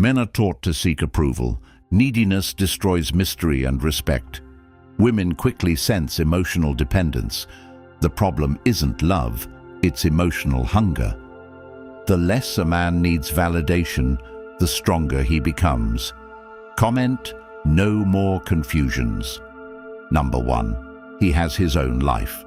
Men are taught to seek approval. Neediness destroys mystery and respect. Women quickly sense emotional dependence. The problem isn't love, it's emotional hunger. The less a man needs validation, the stronger he becomes. Comment: no more confusions. Number 1. He has his own life.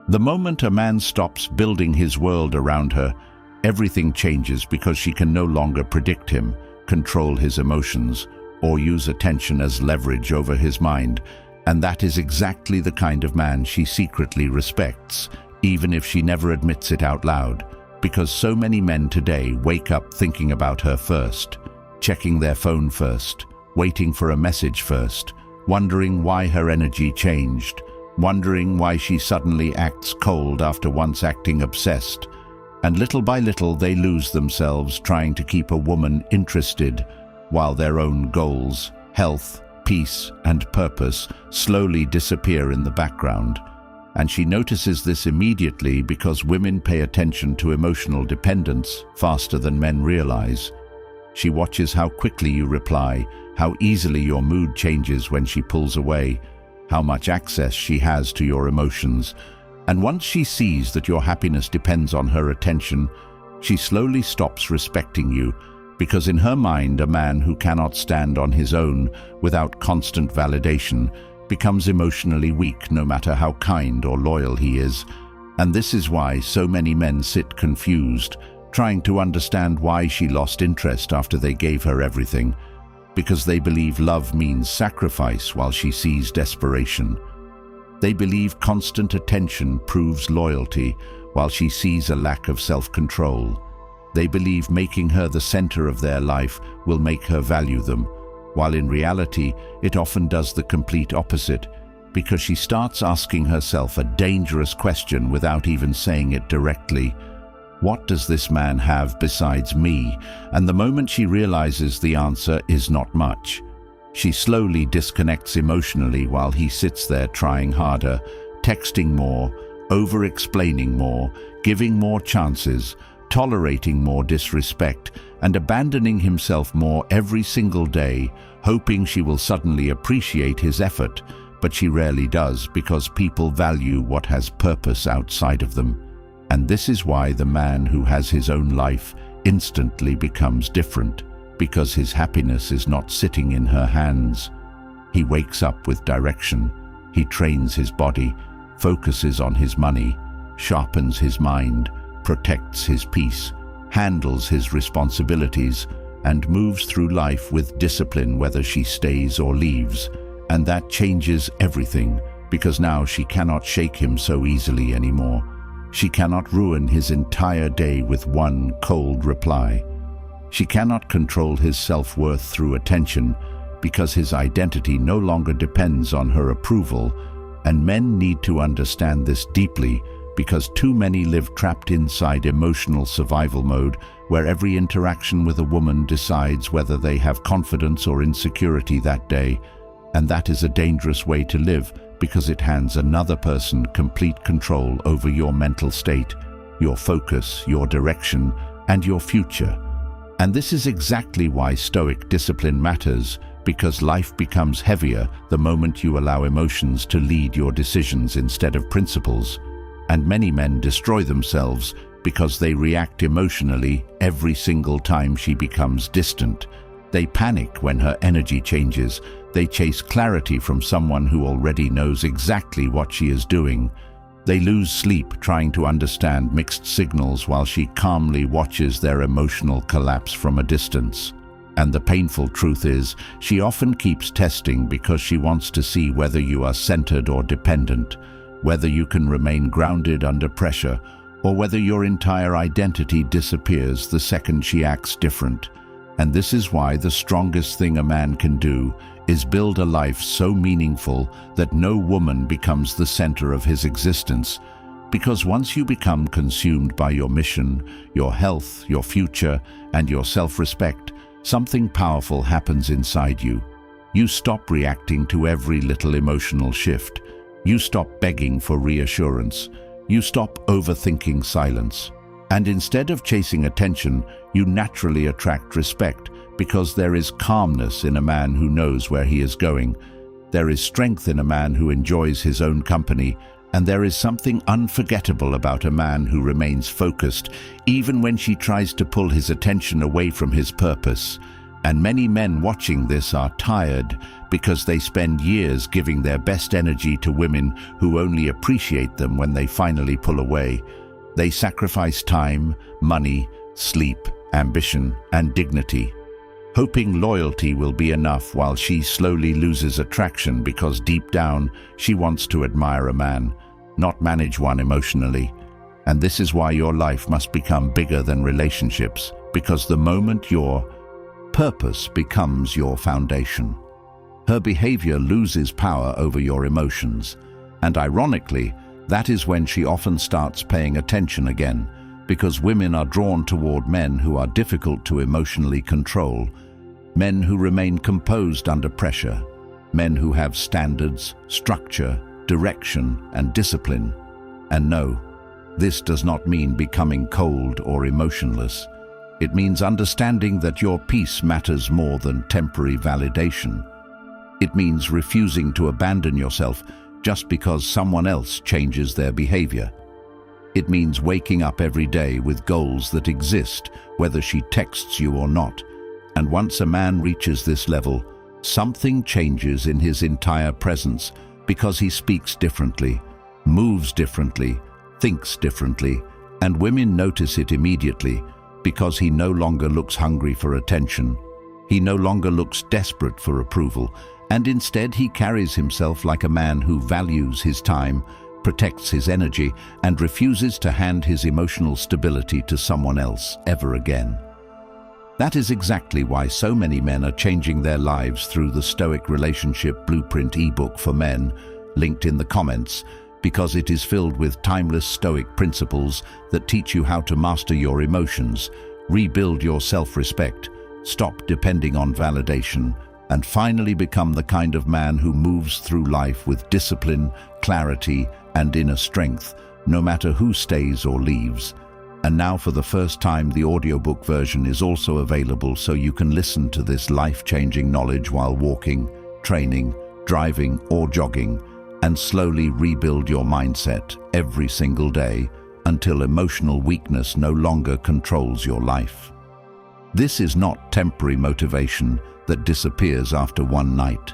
The moment a man stops building his world around her, everything changes because she can no longer predict him, control his emotions, or use attention as leverage over his mind. And that is exactly the kind of man she secretly respects, even if she never admits it out loud. Because so many men today wake up thinking about her first, checking their phone first, waiting for a message first, wondering why her energy changed, wondering why she suddenly acts cold after once acting obsessed. And little by little they lose themselves trying to keep a woman interested, while their own goals, health, peace, and purpose slowly disappear in the background. And she notices this immediately because women pay attention to emotional dependence faster than men realize. She watches how quickly you reply, how easily your mood changes when she pulls away, how much access she has to your emotions. And once she sees that your happiness depends on her attention, she slowly stops respecting you, because in her mind, a man who cannot stand on his own without constant validation becomes emotionally weak no matter how kind or loyal he is. And this is why so many men sit confused, trying to understand why she lost interest after they gave her everything, because they believe love means sacrifice while she sees desperation. They believe constant attention proves loyalty while she sees a lack of self-control. They believe making her the center of their life will make her value them, while in reality, it often does the complete opposite, because she starts asking herself a dangerous question without even saying it directly. What does this man have besides me? And the moment she realizes the answer is not much, she slowly disconnects emotionally while he sits there trying harder, texting more, over-explaining more, giving more chances, tolerating more disrespect, and abandoning himself more every single day, hoping she will suddenly appreciate his effort. But she rarely does, because people value what has purpose outside of them. And this is why the man who has his own life instantly becomes different, because his happiness is not sitting in her hands. He wakes up with direction. He trains his body, focuses on his money, sharpens his mind, protects his peace, handles his responsibilities, and moves through life with discipline whether she stays or leaves. And that changes everything, because now she cannot shake him so easily anymore. She cannot ruin his entire day with one cold reply. She cannot control his self-worth through attention, because his identity no longer depends on her approval. And men need to understand this deeply, because too many live trapped inside emotional survival mode, where every interaction with a woman decides whether they have confidence or insecurity that day. And that is a dangerous way to live, because it hands another person complete control over your mental state, your focus, your direction, and your future. And this is exactly why Stoic discipline matters, because life becomes heavier the moment you allow emotions to lead your decisions instead of principles. And many men destroy themselves because they react emotionally every single time she becomes distant. They panic when her energy changes. They chase clarity from someone who already knows exactly what she is doing. They lose sleep trying to understand mixed signals while she calmly watches their emotional collapse from a distance. And the painful truth is, she often keeps testing because she wants to see whether you are centered or dependent, whether you can remain grounded under pressure, or whether your entire identity disappears the second she acts different. And this is why the strongest thing a man can do is build a life so meaningful that no woman becomes the center of his existence. Because once you become consumed by your mission, your health, your future, and your self-respect, something powerful happens inside you. You stop reacting to every little emotional shift. You stop begging for reassurance. You stop overthinking silence. And instead of chasing attention, you naturally attract respect, because there is calmness in a man who knows where he is going. There is strength in a man who enjoys his own company, and there is something unforgettable about a man who remains focused even when she tries to pull his attention away from his purpose. And many men watching this are tired because they spend years giving their best energy to women who only appreciate them when they finally pull away. They sacrifice time, money, sleep, ambition, and dignity, hoping loyalty will be enough while she slowly loses attraction because deep down she wants to admire a man, not manage one emotionally. And this is why your life must become bigger than relationships, because the moment your purpose becomes your foundation, her behavior loses power over your emotions. And ironically, that is when she often starts paying attention again, because women are drawn toward men who are difficult to emotionally control, men who remain composed under pressure, men who have standards, structure, direction, and discipline. And no, this does not mean becoming cold or emotionless. It means understanding that your peace matters more than temporary validation. It means refusing to abandon yourself just because someone else changes their behavior. It means waking up every day with goals that exist, whether she texts you or not. And once a man reaches this level, something changes in his entire presence, because he speaks differently, moves differently, thinks differently, and women notice it immediately, because he no longer looks hungry for attention. He no longer looks desperate for approval, and instead he carries himself like a man who values his time, protects his energy, and refuses to hand his emotional stability to someone else ever again. That is exactly why so many men are changing their lives through the Stoic Relationship Blueprint ebook for men, linked in the comments, because it is filled with timeless Stoic principles that teach you how to master your emotions, rebuild your self-respect, stop depending on validation, and finally become the kind of man who moves through life with discipline, clarity, and inner strength, no matter who stays or leaves. And now, for the first time, the audiobook version is also available, so you can listen to this life-changing knowledge while walking, training, driving, or jogging, and slowly rebuild your mindset every single day until emotional weakness no longer controls your life. This is not temporary motivation that disappears after one night.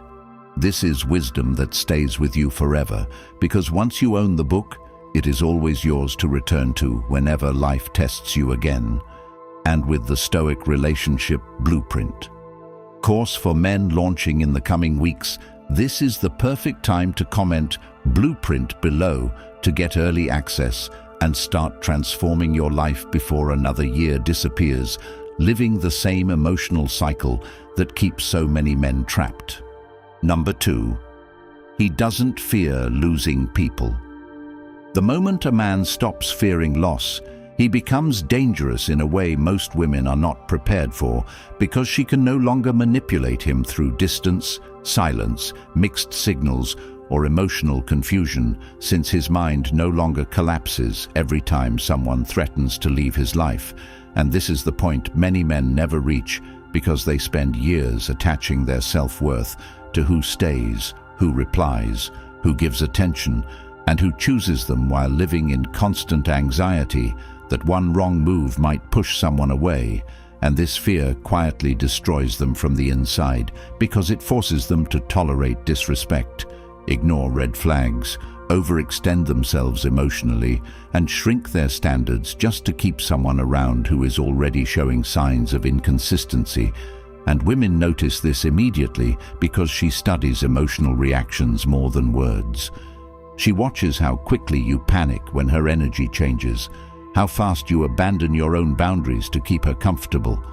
This is wisdom that stays with you forever, because once you own the book, it is always yours to return to whenever life tests you again. And with the Stoic Relationship Blueprint course for men launching in the coming weeks, this is the perfect time to comment Blueprint below to get early access and start transforming your life before another year disappears, living the same emotional cycle that keeps so many men trapped. Number 2, he doesn't fear losing people. The moment a man stops fearing loss, he becomes dangerous in a way most women are not prepared for, because she can no longer manipulate him through distance, silence, mixed signals, or emotional confusion, since his mind no longer collapses every time someone threatens to leave his life. And this is the point many men never reach, because they spend years attaching their self-worth to who stays, who replies, who gives attention, and who chooses them, while living in constant anxiety that one wrong move might push someone away. And this fear quietly destroys them from the inside, because it forces them to tolerate disrespect, ignore red flags, overextend themselves emotionally, and shrink their standards just to keep someone around who is already showing signs of inconsistency. And women notice this immediately, because she studies emotional reactions more than words. She watches how quickly you panic when her energy changes, how fast you abandon your own boundaries to keep her comfortable,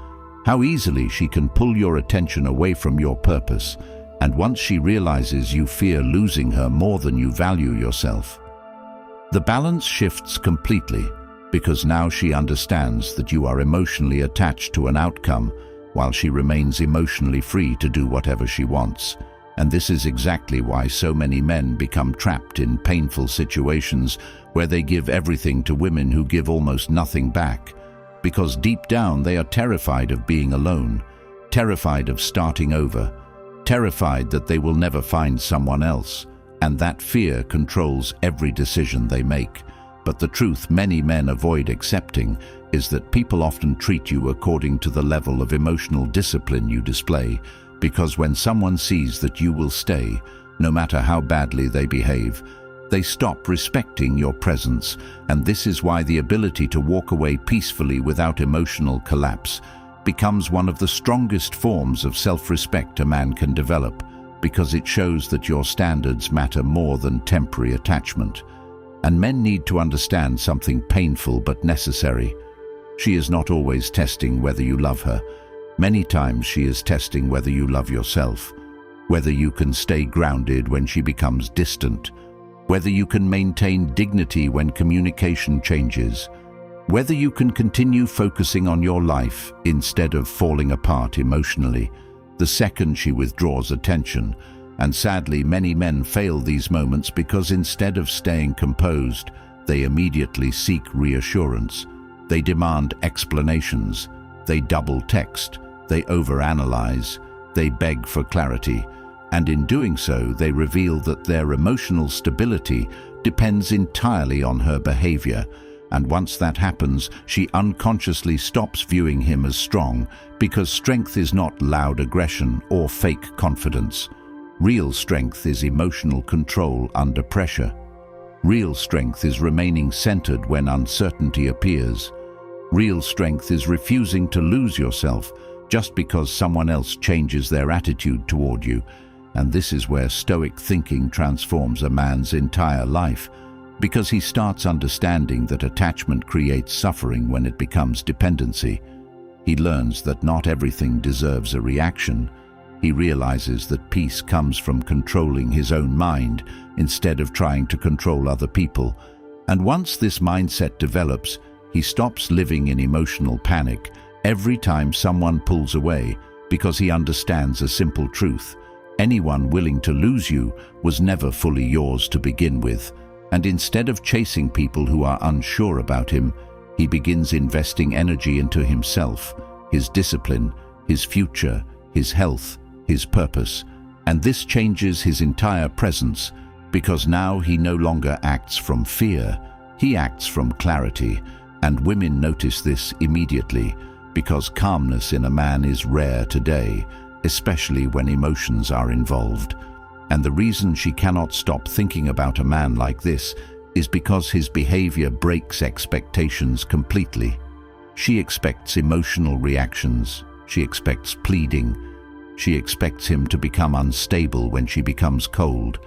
how easily she can pull your attention away from your purpose. And once she realizes you fear losing her more than you value yourself, the balance shifts completely, because now she understands that you are emotionally attached to an outcome, while she remains emotionally free to do whatever she wants. And this is exactly why so many men become trapped in painful situations where they give everything to women who give almost nothing back, because deep down they are terrified of being alone. terrified of starting over, terrified that they will never find someone else, and that fear controls every decision they make. But the truth many men avoid accepting is that people often treat you according to the level of emotional discipline you display, because when someone sees that you will stay, no matter how badly they behave, they stop respecting your presence. And this is why the ability to walk away peacefully without emotional collapse becomes one of the strongest forms of self-respect a man can develop, because it shows that your standards matter more than temporary attachment. And men need to understand something painful but necessary. She is not always testing whether you love her. Many times she is testing whether you love yourself, whether you can stay grounded when she becomes distant, whether you can maintain dignity when communication changes, whether you can continue focusing on your life instead of falling apart emotionally the second she withdraws attention. And sadly, many men fail these moments because instead of staying composed, they immediately seek reassurance. They demand explanations, they double text, they overanalyze, they beg for clarity, and in doing so, they reveal that their emotional stability depends entirely on her behavior. And once that happens, she unconsciously stops viewing him as strong, because strength is not loud aggression or fake confidence. Real strength is emotional control under pressure. Real strength is remaining centered when uncertainty appears. Real strength is refusing to lose yourself just because someone else changes their attitude toward you. And this is where Stoic thinking transforms a man's entire life, because he starts understanding that attachment creates suffering when it becomes dependency. He learns that not everything deserves a reaction. He realizes that peace comes from controlling his own mind instead of trying to control other people. And once this mindset develops, he stops living in emotional panic every time someone pulls away, because he understands a simple truth: anyone willing to lose you was never fully yours to begin with. And instead of chasing people who are unsure about him, he begins investing energy into himself, his discipline, his future, his health, his purpose. And this changes his entire presence, because now he no longer acts from fear, he acts from clarity. And women notice this immediately, because calmness in a man is rare today, especially when emotions are involved. And the reason she cannot stop thinking about a man like this is because his behavior breaks expectations completely. She expects emotional reactions, she expects pleading, she expects him to become unstable when she becomes cold.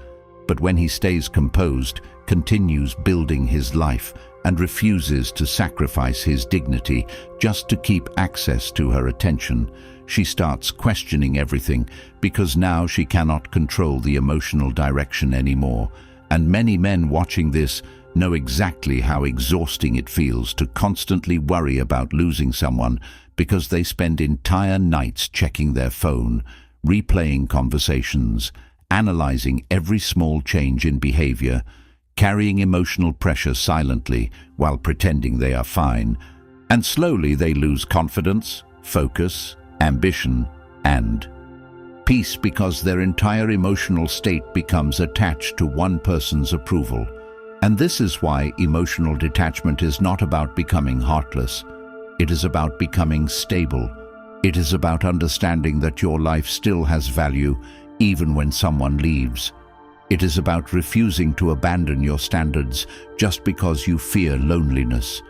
But when he stays composed, continues building his life, and refuses to sacrifice his dignity just to keep access to her attention, she starts questioning everything, because now she cannot control the emotional direction anymore. And many men watching this know exactly how exhausting it feels to constantly worry about losing someone, because they spend entire nights checking their phone, replaying conversations, analyzing every small change in behavior, carrying emotional pressure silently while pretending they are fine. And slowly they lose confidence, focus, ambition, and peace, because their entire emotional state becomes attached to one person's approval. And this is why emotional detachment is not about becoming heartless. It is about becoming stable. It is about understanding that your life still has value even when someone leaves. It is about refusing to abandon your standards just because you fear loneliness.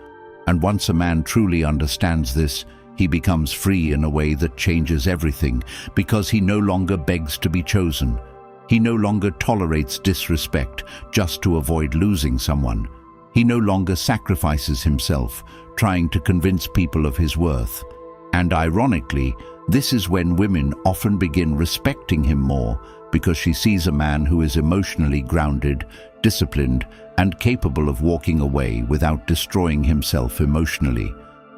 And once a man truly understands this, he becomes free in a way that changes everything, because he no longer begs to be chosen. He no longer tolerates disrespect just to avoid losing someone. He no longer sacrifices himself, trying to convince people of his worth. And ironically, this is when women often begin respecting him more, because she sees a man who is emotionally grounded, disciplined, and capable of walking away without destroying himself emotionally.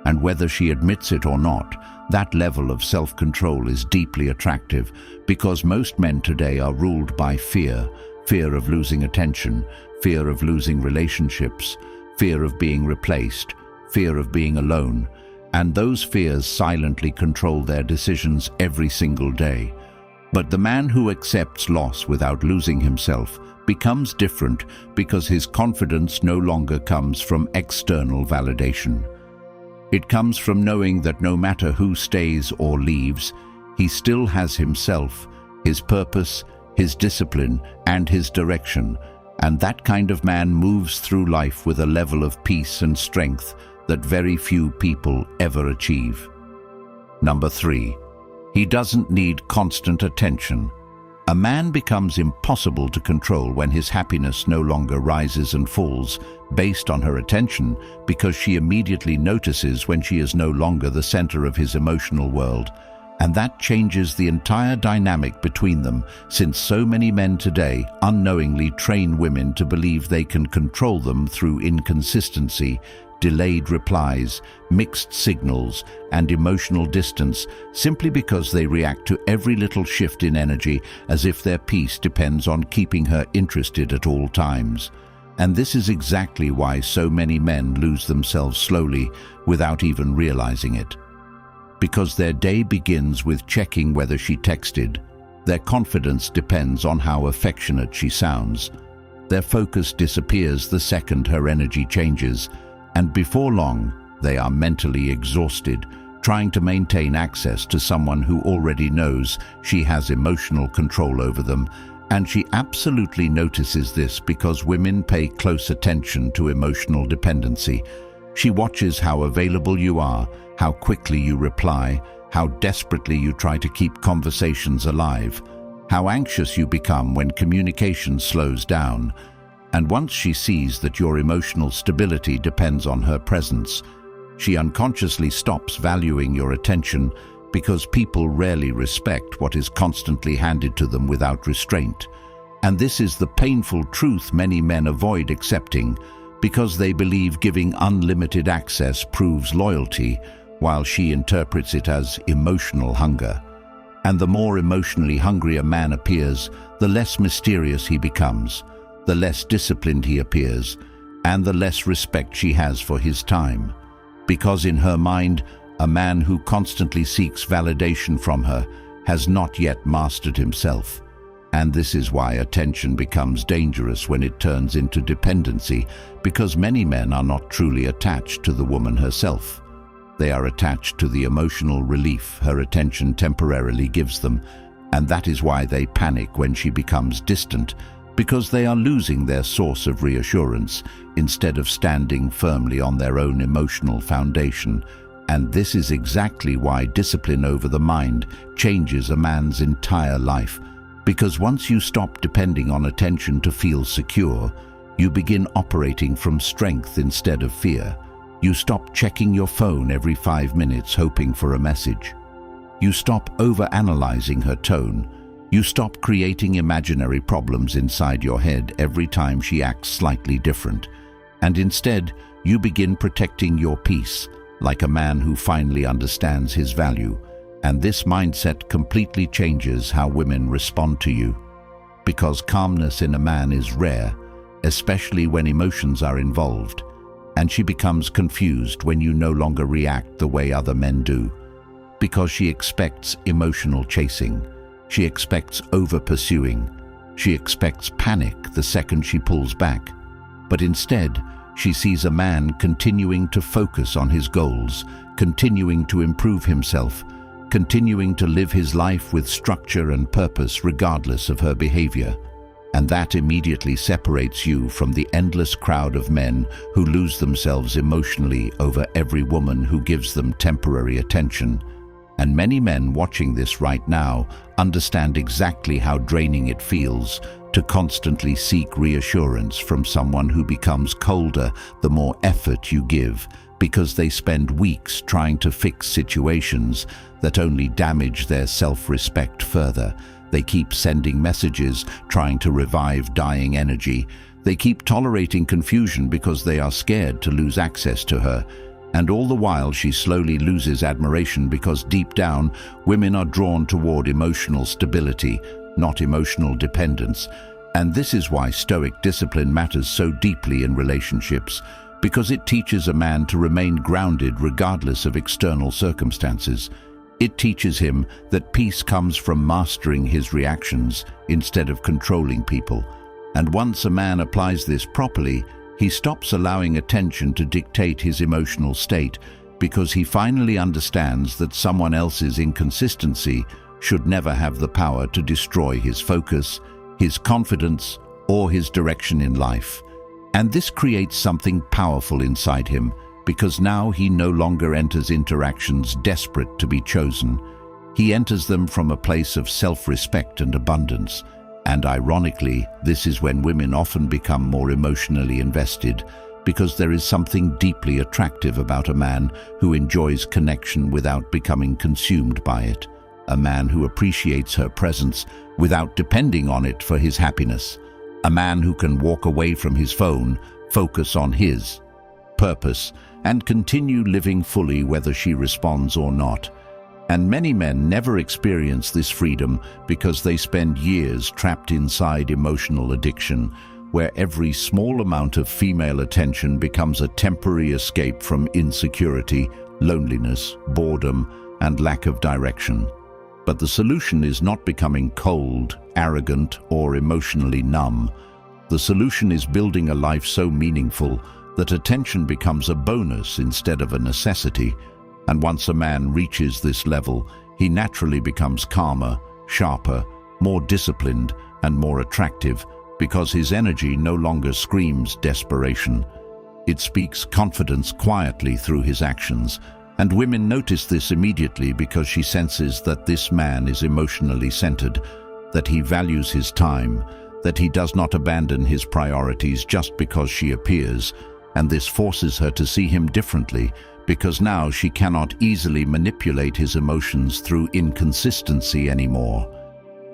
And whether she admits it or not, that level of self-control is deeply attractive, because most men today are ruled by fear: fear of losing attention, fear of losing relationships, fear of being replaced, fear of being alone. and those fears silently control their decisions every single day. But the man who accepts loss without losing himself becomes different because his confidence no longer comes from external validation. It comes from knowing that no matter who stays or leaves, he still has himself, his purpose, his discipline, and his direction, and that kind of man moves through life with a level of peace and strength that very few people ever achieve. Number 3. He doesn't need constant attention. A man becomes impossible to control when his happiness no longer rises and falls based on her attention, because she immediately notices when she is no longer the center of his emotional world. And that changes the entire dynamic between them, since so many men today unknowingly train women to believe they can control them through inconsistency, delayed replies, mixed signals, and emotional distance, simply because they react to every little shift in energy as if their peace depends on keeping her interested at all times. And this is exactly why so many men lose themselves slowly without even realizing it. Because their day begins with checking whether she texted, their confidence depends on how affectionate she sounds, their focus disappears the second her energy changes, and before long, they are mentally exhausted, trying to maintain access to someone who already knows she has emotional control over them. And she absolutely notices this because women pay close attention to emotional dependency. She watches how available you are, how quickly you reply, how desperately you try to keep conversations alive, how anxious you become when communication slows down. And once she sees that your emotional stability depends on her presence, she unconsciously stops valuing your attention, because people rarely respect what is constantly handed to them without restraint. And this is the painful truth many men avoid accepting, because they believe giving unlimited access proves loyalty, while she interprets it as emotional hunger. And the more emotionally hungry a man appears, the less mysterious he becomes, the less disciplined he appears, and the less respect she has for his time. Because in her mind, a man who constantly seeks validation from her has not yet mastered himself. And this is why attention becomes dangerous when it turns into dependency, because many men are not truly attached to the woman herself. They are attached to the emotional relief her attention temporarily gives them, and that is why they panic when she becomes distant, because they are losing their source of reassurance instead of standing firmly on their own emotional foundation. And this is exactly why discipline over the mind changes a man's entire life. Because once you stop depending on attention to feel secure, you begin operating from strength instead of fear. You stop checking your phone every 5 minutes hoping for a message. You stop overanalyzing her tone. You stop creating imaginary problems inside your head every time she acts slightly different. And instead, you begin protecting your peace, like a man who finally understands his value. And this mindset completely changes how women respond to you. Because calmness in a man is rare, especially when emotions are involved. And she becomes confused when you no longer react the way other men do. Because she expects emotional chasing. She expects over-pursuing. She expects panic the second she pulls back. But instead, she sees a man continuing to focus on his goals, continuing to improve himself, continuing to live his life with structure and purpose regardless of her behavior. And that immediately separates you from the endless crowd of men who lose themselves emotionally over every woman who gives them temporary attention. And many men watching this right now understand exactly how draining it feels to constantly seek reassurance from someone who becomes colder the more effort you give, because they spend weeks trying to fix situations that only damage their self-respect further. They keep sending messages, trying to revive dying energy. They keep tolerating confusion because they are scared to lose access to her. And all the while she slowly loses admiration, because deep down, women are drawn toward emotional stability, not emotional dependence. And this is why Stoic discipline matters so deeply in relationships, because it teaches a man to remain grounded regardless of external circumstances. It teaches him that peace comes from mastering his reactions instead of controlling people. And once a man applies this properly, he stops allowing attention to dictate his emotional state, because he finally understands that someone else's inconsistency should never have the power to destroy his focus, his confidence, or his direction in life. And this creates something powerful inside him, because now he no longer enters interactions desperate to be chosen. He enters them from a place of self-respect and abundance. And ironically, this is when women often become more emotionally invested, because there is something deeply attractive about a man who enjoys connection without becoming consumed by it. A man who appreciates her presence without depending on it for his happiness. A man who can walk away from his phone, focus on his purpose, and continue living fully whether she responds or not. And many men never experience this freedom because they spend years trapped inside emotional addiction, where every small amount of female attention becomes a temporary escape from insecurity, loneliness, boredom, and lack of direction. But the solution is not becoming cold, arrogant, or emotionally numb. The solution is building a life so meaningful that attention becomes a bonus instead of a necessity. And once a man reaches this level, he naturally becomes calmer, sharper, more disciplined, and more attractive, because his energy no longer screams desperation. It speaks confidence quietly through his actions, and women notice this immediately because she senses that this man is emotionally centered, that he values his time, that he does not abandon his priorities just because she appears, and this forces her to see him differently, because now she cannot easily manipulate his emotions through inconsistency anymore.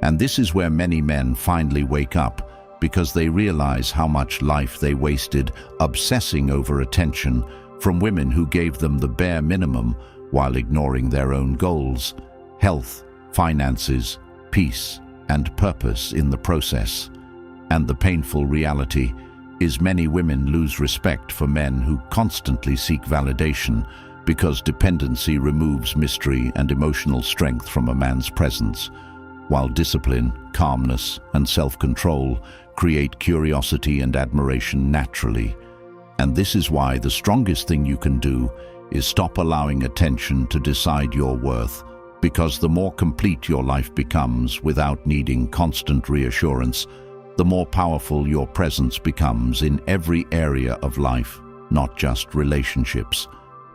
And this is where many men finally wake up, because they realize how much life they wasted obsessing over attention from women who gave them the bare minimum while ignoring their own goals, health, finances, peace, and purpose in the process. And the painful reality is many women lose respect for men who constantly seek validation, because dependency removes mystery and emotional strength from a man's presence, while discipline, calmness, and self-control create curiosity and admiration naturally. And this is why the strongest thing you can do is stop allowing attention to decide your worth, because the more complete your life becomes without needing constant reassurance, the more powerful your presence becomes in every area of life, not just relationships.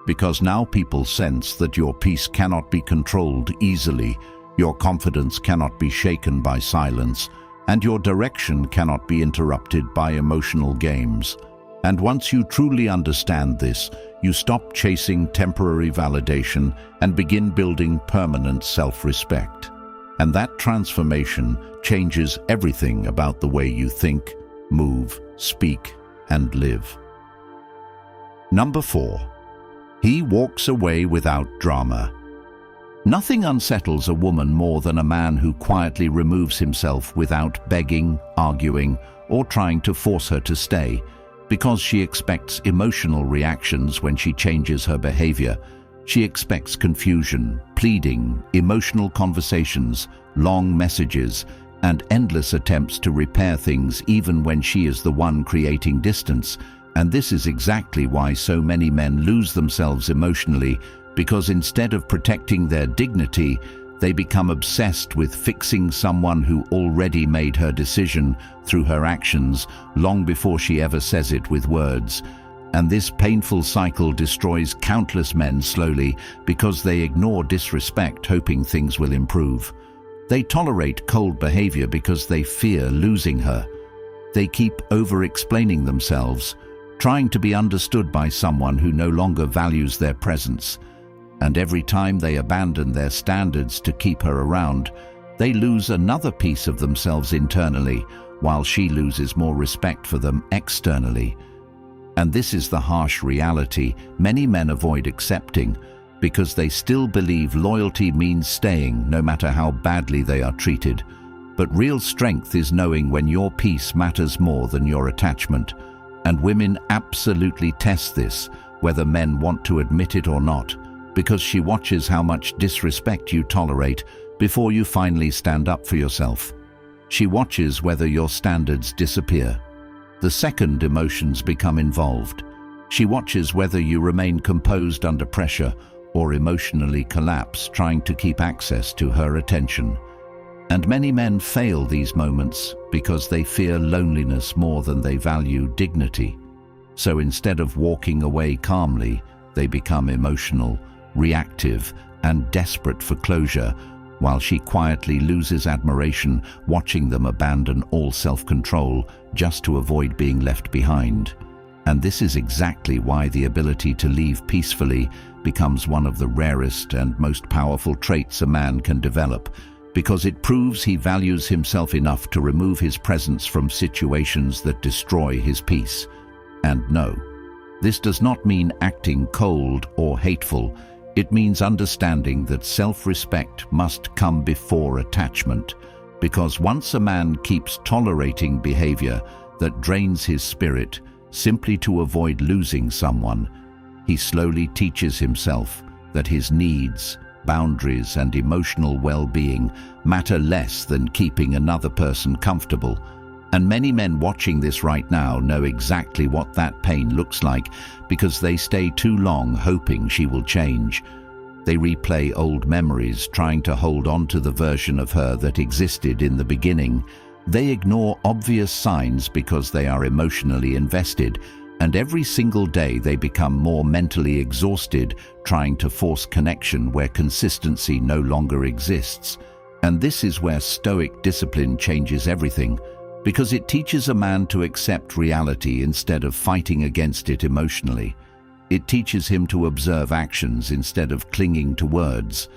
Because now people sense that your peace cannot be controlled easily, your confidence cannot be shaken by silence, and your direction cannot be interrupted by emotional games. And once you truly understand this, you stop chasing temporary validation and begin building permanent self-respect. And that transformation changes everything about the way you think, move, speak, and live. Number 4. He walks away without drama. Nothing unsettles a woman more than a man who quietly removes himself without begging, arguing, or trying to force her to stay, because she expects emotional reactions when she changes her behavior. She expects confusion, pleading, emotional conversations, long messages, and endless attempts to repair things even when she is the one creating distance. And this is exactly why so many men lose themselves emotionally, because instead of protecting their dignity, they become obsessed with fixing someone who already made her decision through her actions long before she ever says it with words. And this painful cycle destroys countless men slowly, because they ignore disrespect hoping things will improve. They tolerate cold behavior because they fear losing her. They keep over-explaining themselves, trying to be understood by someone who no longer values their presence. And every time they abandon their standards to keep her around, they lose another piece of themselves internally, while she loses more respect for them externally. And this is the harsh reality many men avoid accepting, because they still believe loyalty means staying no matter how badly they are treated. But real strength is knowing when your peace matters more than your attachment, And women absolutely test this, whether men want to admit it or not, because she watches how much disrespect you tolerate before you finally stand up for yourself. She watches whether your standards disappear. The second emotions become involved. She watches whether you remain composed under pressure or emotionally collapse, trying to keep access to her attention. And many men fail these moments because they fear loneliness more than they value dignity. So instead of walking away calmly, they become emotional, reactive, and desperate for closure, while she quietly loses admiration, watching them abandon all self-control just to avoid being left behind. And this is exactly why the ability to leave peacefully becomes one of the rarest and most powerful traits a man can develop, because it proves he values himself enough to remove his presence from situations that destroy his peace. And no, this does not mean acting cold or hateful. It means understanding that self-respect must come before attachment, because once a man keeps tolerating behavior that drains his spirit simply to avoid losing someone, he slowly teaches himself that his needs, boundaries, and emotional well-being matter less than keeping another person comfortable. And many men watching this right now know exactly what that pain looks like, because they stay too long hoping she will change. They replay old memories, trying to hold on to the version of her that existed in the beginning. They ignore obvious signs because they are emotionally invested, and every single day they become more mentally exhausted, trying to force connection where consistency no longer exists. And this is where Stoic discipline changes everything, because it teaches a man to accept reality instead of fighting against it emotionally. It teaches him to observe actions instead of clinging to words.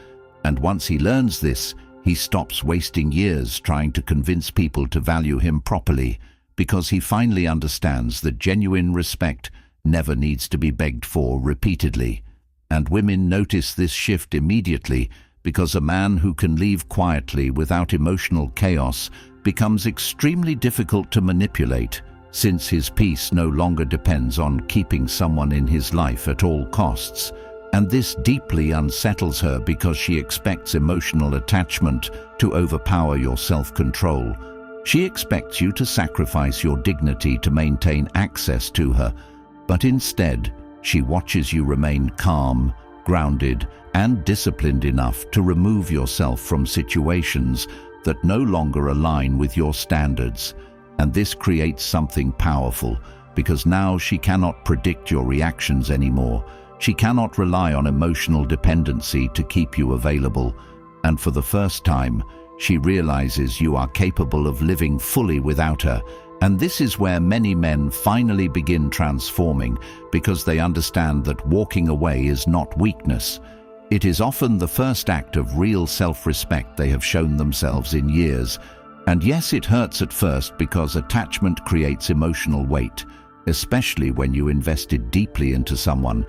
And once he learns this, he stops wasting years trying to convince people to value him properly, because he finally understands that genuine respect never needs to be begged for repeatedly. And women notice this shift immediately, because a man who can leave quietly without emotional chaos becomes extremely difficult to manipulate, since his peace no longer depends on keeping someone in his life at all costs. And this deeply unsettles her, because she expects emotional attachment to overpower your self-control. She expects you to sacrifice your dignity to maintain access to her, but instead, she watches you remain calm, grounded, and disciplined enough to remove yourself from situations that no longer align with your standards. And this creates something powerful, because now she cannot predict your reactions anymore. She cannot rely on emotional dependency to keep you available. And for the first time, she realizes you are capable of living fully without her. And this is where many men finally begin transforming, because they understand that walking away is not weakness. It is often the first act of real self-respect they have shown themselves in years. And yes, it hurts at first, because attachment creates emotional weight, especially when you invested deeply into someone.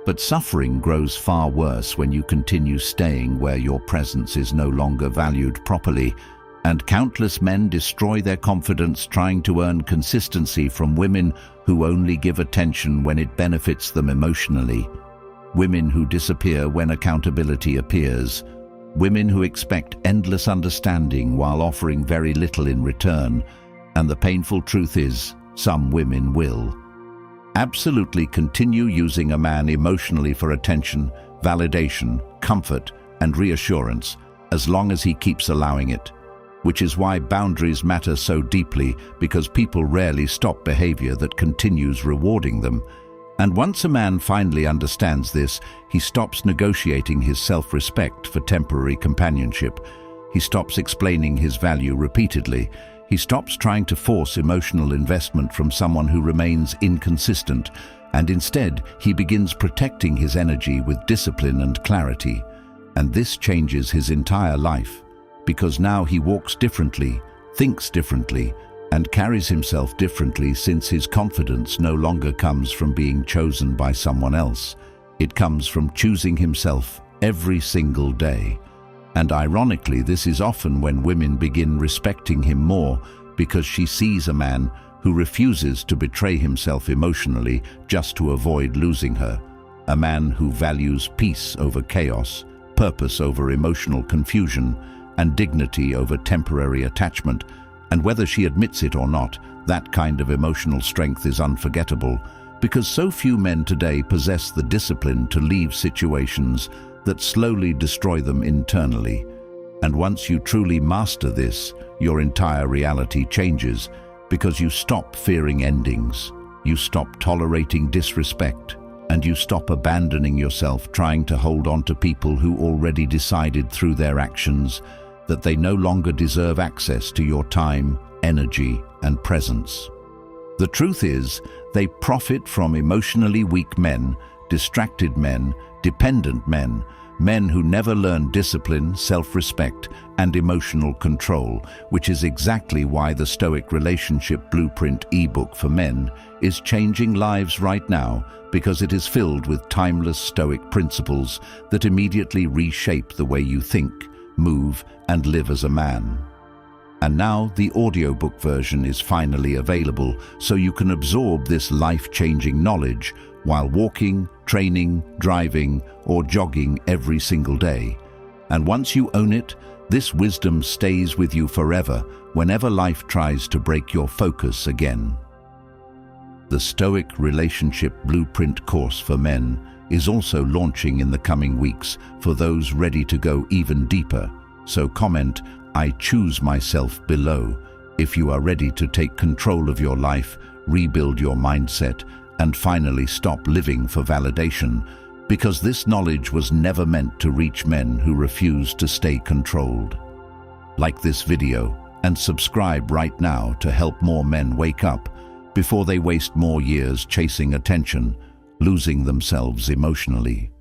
But suffering grows far worse when you continue staying where your presence is no longer valued properly. And countless men destroy their confidence trying to earn consistency from women who only give attention when it benefits them emotionally. Women who disappear when accountability appears. Women who expect endless understanding while offering very little in return. And the painful truth is, some women will absolutely continue using a man emotionally for attention, validation, comfort, and reassurance, as long as he keeps allowing it. Which is why boundaries matter so deeply, because people rarely stop behavior that continues rewarding them. And once a man finally understands this, he stops negotiating his self-respect for temporary companionship. He stops explaining his value repeatedly. He stops trying to force emotional investment from someone who remains inconsistent, and instead he begins protecting his energy with discipline and clarity. And this changes his entire life, because now he walks differently, thinks differently, and carries himself differently, since his confidence no longer comes from being chosen by someone else. It comes from choosing himself every single day. And ironically, this is often when women begin respecting him more, because she sees a man who refuses to betray himself emotionally just to avoid losing her. A man who values peace over chaos, purpose over emotional confusion, and dignity over temporary attachment. And whether she admits it or not, that kind of emotional strength is unforgettable, because so few men today possess the discipline to leave situations that slowly destroy them internally. And once you truly master this, your entire reality changes, because you stop fearing endings, you stop tolerating disrespect, and you stop abandoning yourself trying to hold on to people who already decided through their actions that they no longer deserve access to your time, energy, and presence. The truth is, they profit from emotionally weak men, distracted men, dependent men, men who never learn discipline, self-respect, and emotional control, which is exactly why the Stoic Relationship Blueprint ebook for men is changing lives right now, because it is filled with timeless Stoic principles that immediately reshape the way you think, move, and live as a man. And now the audiobook version is finally available, so you can absorb this life-changing knowledge while walking, training, driving, or jogging every single day. And once you own it, this wisdom stays with you forever whenever life tries to break your focus again. The Stoic Relationship Blueprint course for men is also launching in the coming weeks for those ready to go even deeper. So comment, "I choose myself" below if you are ready to take control of your life, rebuild your mindset, and finally stop living for validation, because this knowledge was never meant to reach men who refuse to stay controlled. Like this video and subscribe right now to help more men wake up before they waste more years chasing attention, losing themselves emotionally.